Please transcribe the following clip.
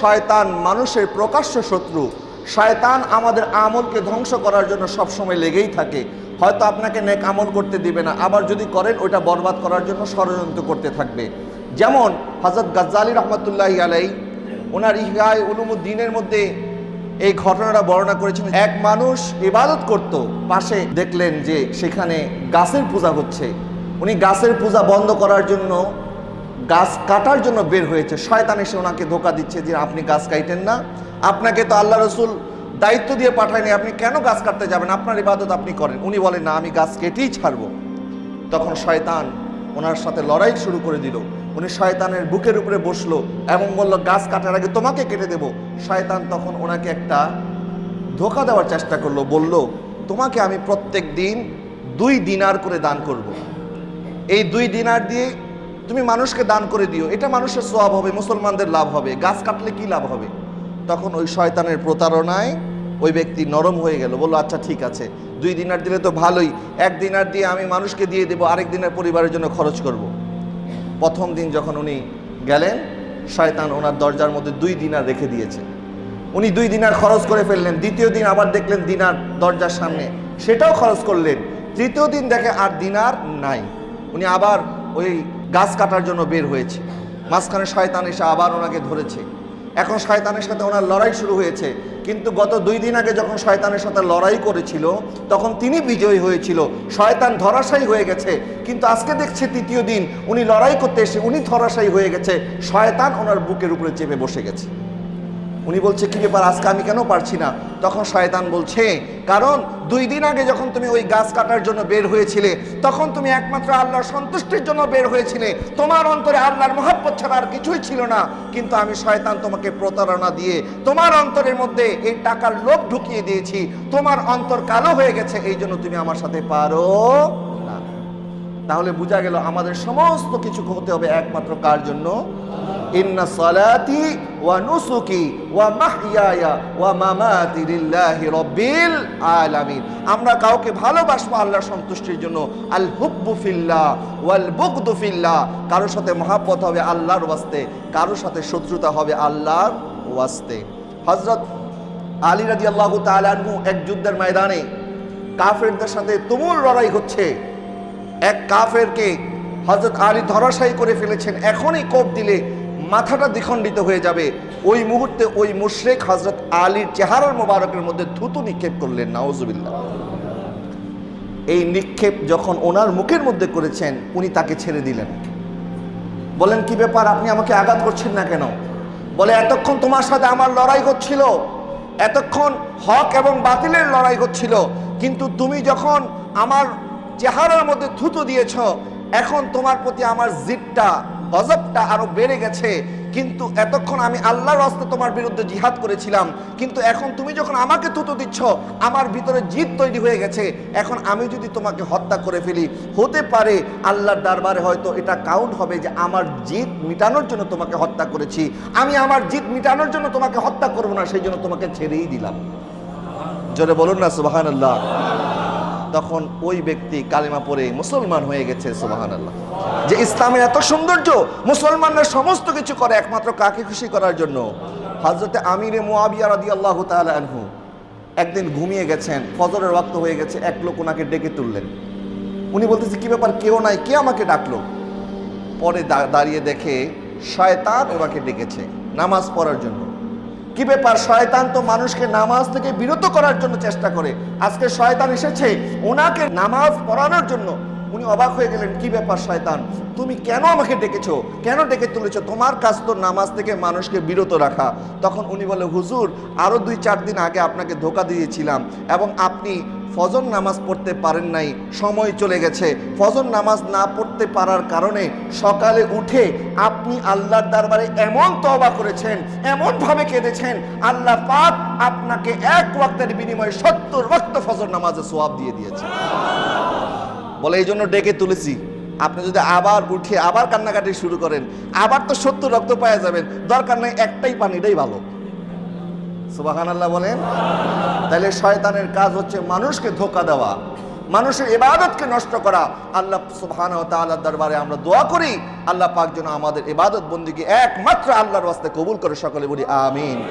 শয়তান মানুষের প্রকাশ্য শত্রু। শয়তান আমাদের আমলকে ধ্বংস করার জন্য সবসময় লেগেই থাকে। হয়তো আপনাকে নেক আমল করতে দিবে না, আবার যদি করেন ওইটা বরবাদ করার জন্য ষড়যন্ত্র করতে থাকবে। যেমন হযরত গাজ্জালী রহমতুল্লাহি আলাইহি ওনার ইহয়ায়ে উলুমুদ্দিনের মধ্যে এই ঘটনাটা বর্ণনা করেছেন। এক মানুষ ইবাদত করত, পাশে দেখলেন যে সেখানে গাছের পূজা হচ্ছে। উনি গাছের পূজা বন্ধ করার জন্য গাছ কাটার জন্য বের হয়েছে। শয়তান এসে ওনাকে ধোকা দিচ্ছে যে আপনি গাছ কাটেন না, আপনাকে তো আল্লাহ রসুল দায়িত্ব দিয়ে পাঠায়নি, আপনি কেন গাছ কাটতে যাবেন, আপনার ইবাদত আপনি করেন। উনি বলেন না, আমি গাছ কেটেই ছাড়বো। তখন শয়তান ওনার সাথে লড়াই শুরু করে দিল। উনি শয়তানের বুকের উপরে বসলো এবং বলল, গাছ কাটার আগে তোমাকে কেটে দেব। শয়তান তখন ওনাকে একটা ধোকা দেওয়ার চেষ্টা করলো, বলল, তোমাকে আমি প্রত্যেক দিন 2 দিনার করে দান করব। এই 2 দিনার দিয়ে তুমি মানুষকে দান করে দিও, এটা মানুষের সওয়াব হবে, মুসলমানদের লাভ হবে, গাছ কাটলে কি লাভ হবে। তখন ওই শয়তানের প্রতারণায় ওই ব্যক্তি নরম হয়ে গেল, বললো আচ্ছা ঠিক আছে, 2 দিনার দিলে তো ভালোই, 1 দিনার দিয়ে আমি মানুষকে দিয়ে দেবো, আরেক দিনের পরিবারের জন্য খরচ করব। প্রথম দিন যখন উনি গেলেন, শয়তান ওনার দরজার মধ্যে 2 দিনার রেখে দিয়েছে। উনি 2 দিনার খরচ করে ফেললেন। দ্বিতীয় দিন আবার দেখলেন দিনার দরজার সামনে, সেটাও খরচ করলেন। তৃতীয় দিন দেখে আর দিনার নাই। উনি আবার ওই গাছ কাটার জন্য বের হয়েছে। মাঝখানে শয়তান এসে আবার ওনাকে ধরেছে। এখন শয়তানের সাথে ওনার লড়াই শুরু হয়েছে। কিন্তু গত 2 দিন আগে যখন শয়তানের সাথে লড়াই করেছিল তখন তিনি বিজয়ী হয়েছিল, শয়তান ধরাশায়ী হয়ে গেছে। কিন্তু আজকে দেখছে তৃতীয় দিন উনি লড়াই করতে এসে উনি ধরাশায়ী হয়ে গেছে, শয়তান ওনার বুকের উপরে চেপে বসে গেছে। উনি বলছে, কি ব্যাপার, আজকে আমি কেন পারছি না? তখন শয়তান বলছে, কারণ 2 দিন আগে যখন তুমি ওই গাছ কাটার জন্য বের হয়েছিলে তখন তুমি একমাত্র আল্লাহর সন্তুষ্টির জন্য বের হয়েছিলে, তোমার অন্তরে আল্লাহর মহব্বত ছাড়া আর কিছুই ছিল না। কিন্তু আমি শয়তান তোমাকে প্রতারণা দিয়ে তোমার অন্তরের মধ্যে এই টাকার লোভ ঢুকিয়ে দিয়েছি, তোমার অন্তর কালো হয়ে গেছে, এই জন্য তুমি আমার সাথে পারো না। তাহলে বোঝা গেল আমাদের সমস্ত কিছু হতে হবে একমাত্র কার জন্য? ইন্না সালাতি ওয়া নুসুকি ওয়া মাহইয়ায়া ওয়া মামাতি লিল্লাহি রাব্বিল আলামিন। আমরা কাউকে ভালোবাসবো আল্লাহর সন্তুষ্টির জন্য। আল হুব্বু ফিল্লাহ ওয়াল বুগদু ফিল্লাহ। কারোর সাথে মহব্বত হবে আল্লাহর ওয়াস্তে, কারোর সাথে শত্রুতা হবে আল্লাহর ওয়াস্তে। হযরত আলী রাদিয়াল্লাহু তাআলা আনহু এক যুদ্ধের ময়দানে কাফেরদের সাথে তুমুল লড়াই হচ্ছে। এক কাফেরকে হযরত আলী ধরাশায়ী করে ফেলেছেন, এখনই কোপ দিলে মাথাটা দ্বিখণ্ডিত হয়ে যাবে। ওই মুহূর্তে ওই মুশরিক হযরত আলীর চেহারার মোবারকের মধ্যে থুতু নিক্ষেপ করলেন, নাউজুবিল্লাহ। এই নিক্ষেপ যখন ওনার মুখের মধ্যে করেছেন উনি তাকে ছেড়ে দিলেন। বলেন, কি ব্যাপার, আপনি আমাকে আঘাত করছেন না কেন? বলে, এতক্ষণ তোমার সাথে আমার লড়াই হচ্ছিল, এতক্ষণ হক এবং বাতিলের লড়াই হচ্ছিল, কিন্তু তুমি যখন আমার চেহারার মধ্যে থুতু দিয়েছ, এখন তোমার প্রতি আমার জিদটা গজবটা আরো বেড়ে গেছে। কিন্তু এতক্ষণ আমি আল্লাহর রাস্তায় তোমার বিরুদ্ধে জিহাদ করেছিলাম, কিন্তু এখন তুমি যখন আমাকে থুতু দিচ্ছ আমার ভিতরে জিদ তৈরি হয়ে গেছে। এখন আমি যদি তোমাকে হত্যা করে ফেলি, হতে পারে আল্লাহর দরবারে হয়তো এটা কাউন্ট হবে যে আমার জিদ মিটানোর জন্য তোমাকে হত্যা করেছি। আমি আমার জিদ মিটানোর জন্য তোমাকে হত্যা করব না, সেই জন্য তোমাকে ছেড়েই দিলাম। জোরে বলুন না সুবহানাল্লাহ। তখন ওই ব্যক্তি কালেমা পড়ে মুসলমান হয়ে গেছে, সুবহানাল্লাহ। যে ইসলামের এত সৌন্দর্য, মুসলমানরা সমস্ত কিছু করে একমাত্র কাকে খুশি করার জন্য? হযরতে আমিরে মুআবিয়া রাদিয়াল্লাহু তাআলা আনহু একদিন ঘুমিয়ে গেছেন, ফজরের ওয়াক্ত হয়ে গেছে, এক লোক ওনাকে ডেকে তুললেন। উনি বলতেছে, কি ব্যাপার, কেউ নাই, কে আমাকে ডাকলো? পরে দাঁড়িয়ে দেখে শয়তান ওনাকে ডেকেছে নামাজ পড়ার জন্য। কি ব্যাপার, শয়তান তো মানুষকে নামাজ থেকে বিরত করার জন্য চেষ্টা করে, আজকে শয়তান এসেছে ওনাকে নামাজ পড়ানোর জন্য। উনি অবাক হয়ে গেলেন, কি ব্যাপার শয়তান, তুমি কেন আমাকে ডেকেছো, কেন ডেকে তুলেছো? তোমার কাজ তো নামাজ থেকে মানুষকে বিরত রাখা। তখন উনি বলে, হুজুর, আরো 2-4 দিন আগে আপনাকে ধোকা দিয়েছিলাম এবং আপনি ফজর নামাজ পড়তে পারেন নাই, সময় চলে গেছে। ফজর নামাজ না পড়তে পারার কারণে সকালে উঠে আপনি আল্লাহর দরবারে এমন তওবা করেছেন, এমন ভাবে কেঁদেছেন, আল্লাহ পাক আপনাকে 1 ওয়াক্তের বিনিময়ে 70 ওয়াক্ত ফজর নামাজের সওয়াব দিয়ে দিয়েছে। বলে, এই জন্য ডেকে তুলেছি, আপনি যদি আবার উঠে আবার কান্নাকাটি শুরু করেন, আবার তো 70 রক্ত পাওয়া যাবেন, দরকার নেই, একটাই পানি, এটাই ভালো। সুবহানাল্লাহ বলেন। তাহলে শয়তানের কাজ হচ্ছে মানুষকে ধোঁকা দেওয়া, মানুষের ইবাদতকে নষ্ট করা। আল্লাহ সুবহানাহু ওয়া তাআলার দরবারে আমরা দোয়া করি, আল্লাহ পাক যেন আমাদের ইবাদত বন্দেগী একমাত্র আল্লাহর ওয়াস্তে কবুল করে, সকলে বলি আমিন।